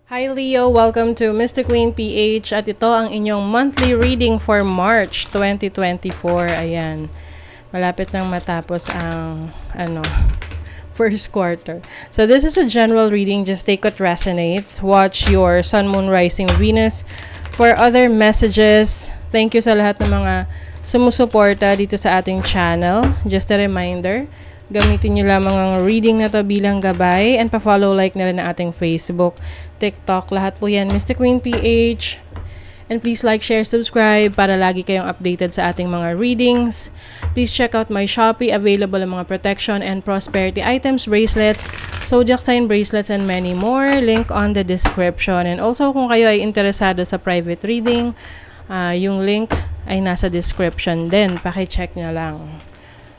Hi Leo, welcome to Mystic Queen PH at ito ang inyong monthly reading for March 2024. Ayan, malapit nang matapos ang first quarter. So this is a general reading, just take what resonates. Watch your Sun, Moon, Rising, Venus for other messages. Thank you sa lahat ng mga sumusuporta dito sa ating channel. Just a reminder, gamitin nyo lamang ang reading na to bilang gabay and pa-follow, like na rin ang ating Facebook, TikTok, lahat po yan, Mystic Queen PH. And please like, share, subscribe para lagi kayong updated sa ating mga readings. Please check out my Shopee, available ang mga protection and prosperity items, bracelets, zodiac sign bracelets, and many more. Link on the description. And also kung kayo ay interesado sa private reading, yung link ay nasa description din. Paki-check nyo lang.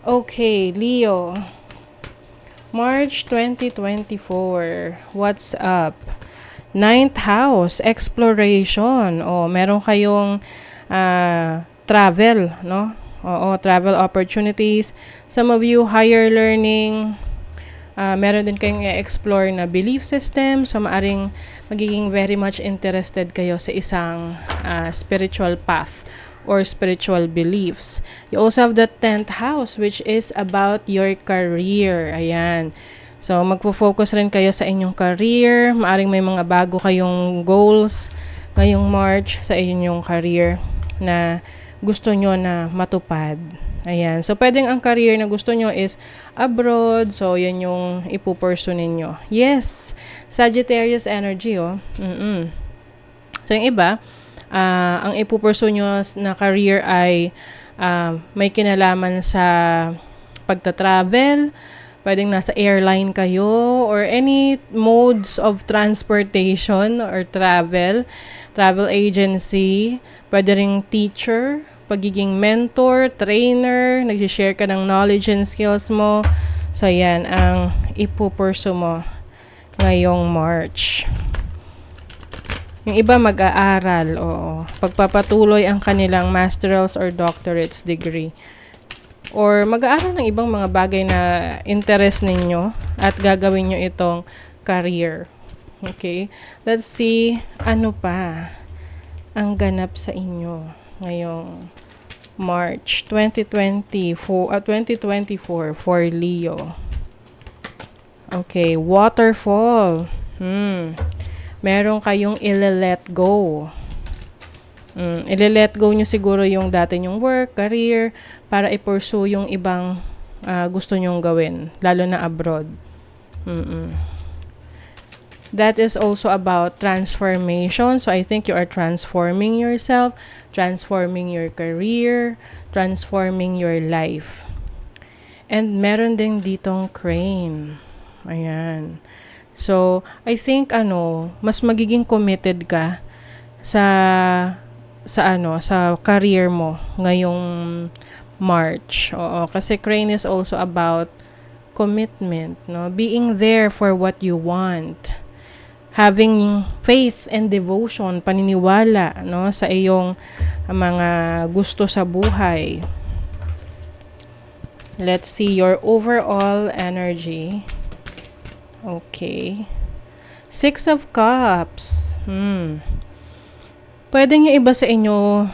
Okay, Leo. March 2024. What's up? Ninth house, exploration. Meron kayong travel, no? Travel opportunities. Some of you, higher learning. Meron din kayong i-explore na belief system. So, maaring magiging very much interested kayo sa isang spiritual path or spiritual beliefs. You also have the 10th house, which is about your career. Ayan. So, magpo-focus rin kayo sa inyong career. Maaring may mga bago kayong goals ngayong March sa inyong career na gusto nyo na matupad. Ayan. So, pwedeng ang career na gusto nyo is abroad. So, yan yung ipupursue ninyo. Yes! Sagittarius energy, So, yung iba, ang ipupursue nyo na career ay may kinalaman sa pagta-travel. Pwedeng nasa airline kayo or any modes of transportation or travel agency. Pwede ring teacher, pagiging mentor, trainer, nagsishare ka ng knowledge and skills mo. So, yan ang ipupursue mo ngayong March. Yung iba mag-aaral, pagpapatuloy ang kanilang masterals or doctorate's degree. Or mag-aaral ng ibang mga bagay na interest ninyo at gagawin nyo itong career. Okay? Let's see, ano pa ang ganap sa inyo ngayong March 2024 for Leo. Okay, waterfall. Meron kayong ile-let go. Ile-let go nyo siguro yung dati nyong work, career, para i-pursue yung ibang gusto nyong gawin, lalo na abroad. That is also about transformation. So, I think you are transforming yourself, transforming your career, transforming your life. And meron din ditong crane. Ayan. So, I think, mas magiging committed ka sa career mo ngayong March. Kasi crane is also about commitment, no? Being there for what you want. Having faith and devotion, paniniwala, no, sa iyong mga gusto sa buhay. Let's see your overall energy. Okay. 6 of Cups. Pwede nyo iba sa inyo,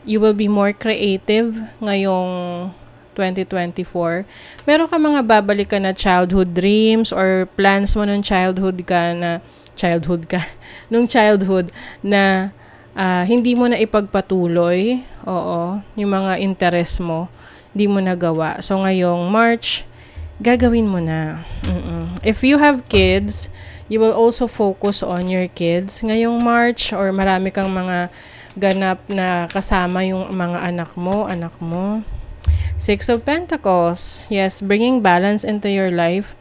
you will be more creative ngayong 2024. Meron ka mga babalikan na childhood dreams or plans mo nung childhood na hindi mo na ipagpatuloy. Yung mga interest mo, hindi mo nagawa. So, ngayong March, gagawin mo na. If you have kids, you will also focus on your kids ngayong March or marami kang mga ganap na kasama yung mga anak mo. 6 of Pentacles. Yes, bringing balance into your life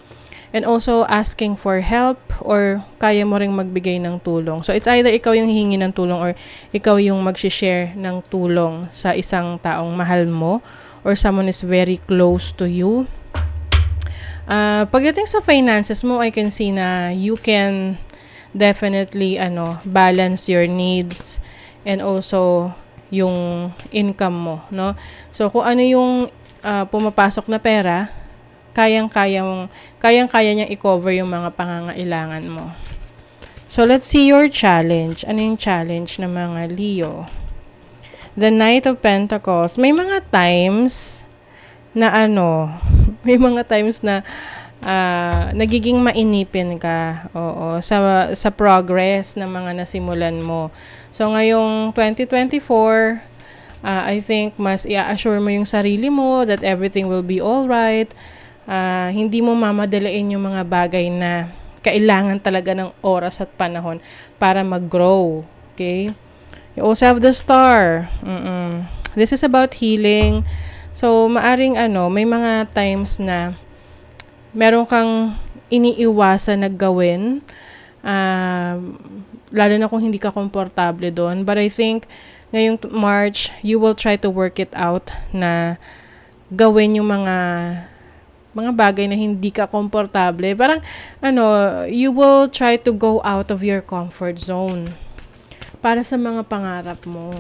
and also asking for help or kaya mo ring magbigay ng tulong. So, it's either ikaw yung hihingi ng tulong or ikaw yung mag-share ng tulong sa isang taong mahal mo or someone is very close to you. Pagdating sa finances mo, I can see na you can definitely balance your needs and also yung income mo, no? So, kung ano yung pumapasok na pera, kayang-kaya niyang i-cover yung mga pangangailangan mo. So, let's see your challenge. Ano yung challenge ng mga Leo? The Knight of Pentacles. May mga times na may mga times na nagiging mainipin ka, oo, sa progress ng mga nasimulan mo. So, ngayong 2024, I think mas i-assure mo yung sarili mo that everything will be alright. Hindi mo mamadalain yung mga bagay na kailangan talaga ng oras at panahon para mag-grow. Okay? You also have the Star. This is about healing. So, maaring may mga times na meron kang iniiwasan na gawin, lalo na kung hindi ka komportable doon. But I think, ngayong March, you will try to work it out na gawin yung mga bagay na hindi ka komportable. Parang, you will try to go out of your comfort zone para sa mga pangarap mo.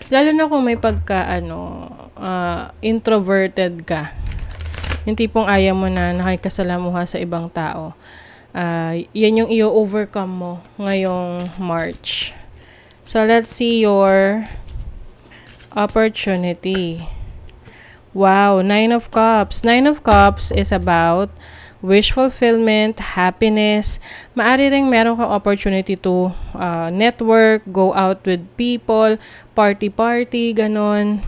Lalo na kung may introverted ka. Yung tipong ayaw mo na nakikasalamuha sa ibang tao. Yan yung i-overcome mo ngayong March. So, let's see your opportunity. Wow, 9 of Cups. 9 of Cups is about wish fulfillment, happiness. Maari ring meron kang opportunity to network, go out with people, party, ganon,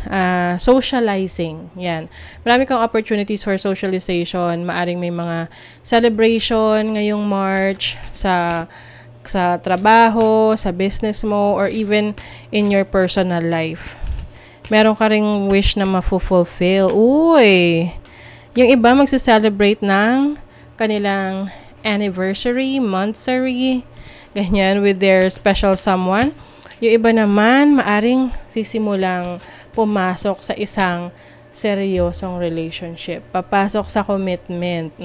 socializing. Yan. Marami kang opportunities for socialization. Maaring may mga celebration ngayong March sa trabaho, sa business mo, or even in your personal life. Meron ka ring wish na ma-fulfill. Uy! Yung iba magse-celebrate ng kanilang anniversary, monthsary, ganyan, with their special someone. Yung iba naman, maaring sisimulang pumasok sa isang seryosong relationship. Papasok sa commitment.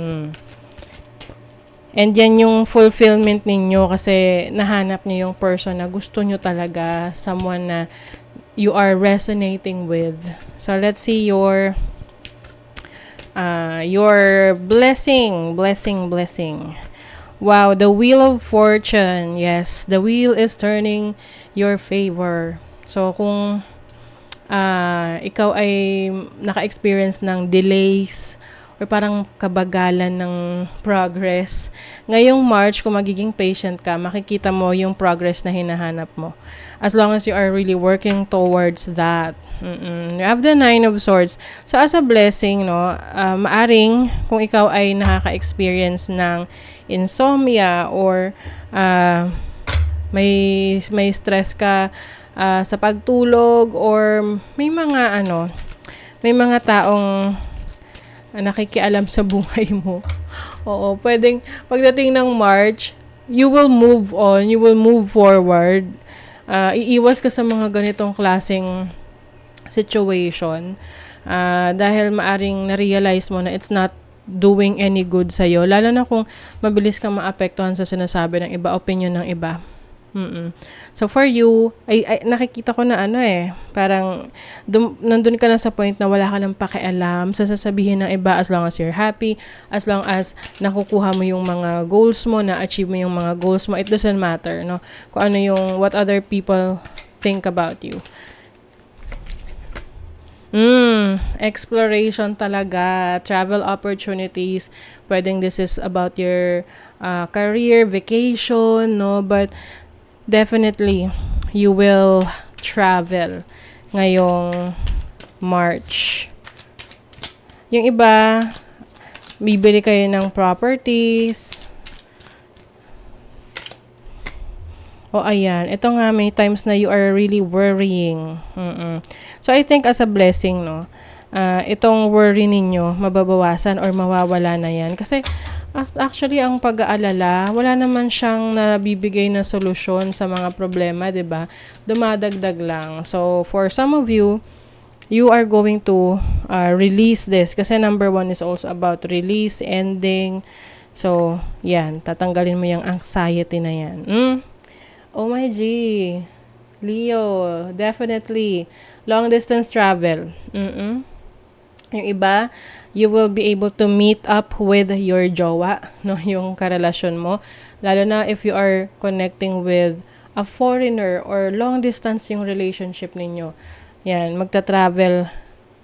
And yan yung fulfillment ninyo kasi nahanap niyo yung person na gusto nyo talaga, someone na you are resonating with. So, let's see your blessing. Wow, the Wheel of Fortune. Yes, the wheel is turning your favor. So, kung ikaw ay naka-experience ng delays or parang kabagalan ng progress, ngayong March, kung magiging patient ka, makikita mo yung progress na hinahanap mo. As long as you are really working towards that. You have the 9 of Swords. So, as a blessing, maaring kung ikaw ay nakaka-experience ng insomnia or may stress ka sa pagtulog, or may mga taong nakikialam sa buhay mo. Oo, pwedeng pagdating ng March, you will move on, you will move forward. Iiwas ka sa mga ganitong klaseng situation dahil maaring na-realize mo na it's not doing any good sa'yo. Lalo na kung mabilis kang maapektuhan sa sinasabi ng iba, opinion ng iba. So for you, ay nakikita ko na parang nandun ka na sa point na wala ka ng pakialam sa sasabihin ng iba, as long as you're happy, as long as nakukuha mo yung mga goals mo, na-achieve mo yung mga goals mo, it doesn't matter, no? Kung ano yung what other people think about you. Exploration talaga, travel opportunities. Pwedeng this is about your career, vacation, no? But definitely, you will travel ngayong March. Yung iba, bibili kayo ng properties. O ayan, ito nga, may times na you are really worrying. So I think as a blessing, no, itong worry ninyo, mababawasan or mawawala na yan. Kasi actually, ang pag-aalala, wala naman siyang nabibigay na solusyon sa mga problema, 'di ba? Dumadagdag lang. So for some of you, you are going to release this. Kasi number 1 is also about release, ending. So, yan, tatanggalin mo yung anxiety na yan. Oh my G, Leo, definitely long distance travel. Yung iba, you will be able to meet up with your jowa, no, yung karelasyon mo. Lalo na if you are connecting with a foreigner or long distance yung relationship ninyo. Yan, magta-travel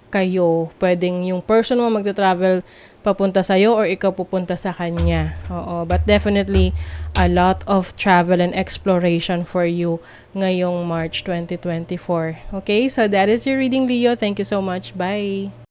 kayo. Pwedeng yung person mo magta-travel papunta sa'yo or ikaw pupunta sa kanya. Oo, but definitely a lot of travel and exploration for you ngayong March 2024. Okay, so that is your reading, Leo. Thank you so much. Bye!